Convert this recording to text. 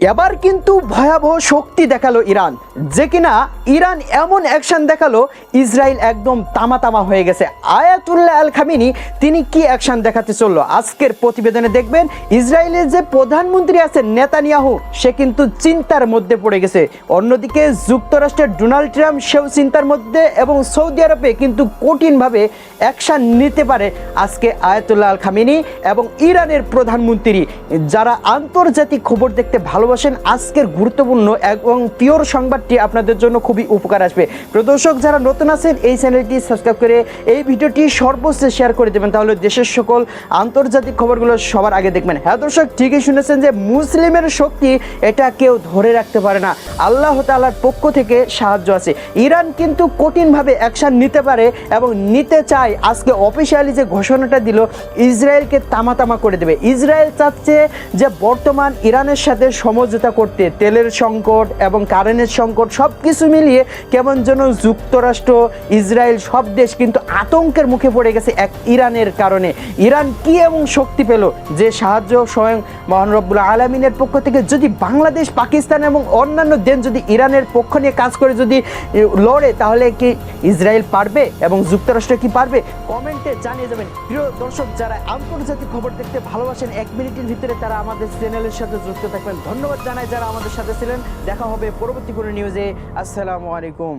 এবার কিন্তু ভয়াবহ শক্তি দেখালো ইরান, যে কিনা ইরান এমন অ্যাকশন দেখালো ইসরায়েল একদম তামা হয়ে গেছে। আয়াতুল্লাহ আল খামিনি তিনি কি অ্যাকশন দেখাতে চললো আজকের প্রতিবেদনে দেখবেন। ইসরায়েলের যে প্রধানমন্ত্রী আছেন নেতানিয়াহু, সে কিন্তু চিন্তার মধ্যে পড়ে গেছে। অন্যদিকে যুক্তরাষ্ট্রের ডোনাল্ড ট্রাম্প সেও চিন্তার মধ্যে, এবং সৌদি আরবে কিন্তু কঠিনভাবে অ্যাকশন নিতে পারে আজকে আয়াতুল্লাহ আল খামিনি এবং ইরানের প্রধানমন্ত্রী। যারা আন্তর্জাতিক খবর দেখতে ভালো আজকের গুরুত্বপূর্ণ এবং পিওর সংবাদটি আপনাদের জন্য খুবই উপকার আসবে। প্রিয় দর্শক, যারা নতুন আছেন এই চ্যানেলটি সাবস্ক্রাইব করে এই ভিডিওটি সর্বোচ্চ শেয়ার করে দেবেন, তাহলে দেশের সকল আন্তর্জাতিক খবরগুলো সবার আগে দেখবেন। হ্যাঁ দর্শক, ঠিকই শুনেছেন যে মুসলিমের শক্তি এটা কেউ ধরে রাখতে পারে না, আল্লাহ তাআলার পক্ষ থেকে সাহায্য আছে। ইরান কিন্তু কঠিনভাবে অ্যাকশন নিতে পারে এবং নিতে চায়। আজকে অফিসিয়ালি যে ঘোষণাটা দিল, ইসরায়েলকে তামা করে দেবে। ইসরায়েল চাচ্ছে যে বর্তমান ইরানের সাথে সমঝোতা করতে, তেলের সংকট এবং কারেন্টের সংকট সব কিছু মিলিয়ে কেমন যেন যুক্তরাষ্ট্র, ইসরায়েল সব দেশ কিন্তু আতঙ্কের মুখে পড়ে গেছে এক ইরানের কারণে। ইরান কি এবং শক্তি পেল যে সাহায্য স্বয়ং মহান রব্বুল আলামিনের পক্ষ থেকে। যদি বাংলাদেশ, পাকিস্তান এবং অন্যান্য দেশ যদি ইরানের পক্ষ নিয়ে কাজ করে যদি লড়ে, তাহলে কি ইসরায়েল পারবে এবং যুক্তরাষ্ট্র কি পারবে? কমেন্টে জানিয়ে যাবেন। প্রিয় দর্শক, যারা আন্তর্জাতিক খবর দেখতে ভালোবাসেন, 1 মিনিটের ভিতরে তারা আমাদের চ্যানেলের সাথে যুক্ত থাকবেন। ধন্যবাদ জানাই যারা আমাদের সাথে ছিলেন। দেখা হবে পরবর্তী কোনো নিউজে। আসসালামু আলাইকুম।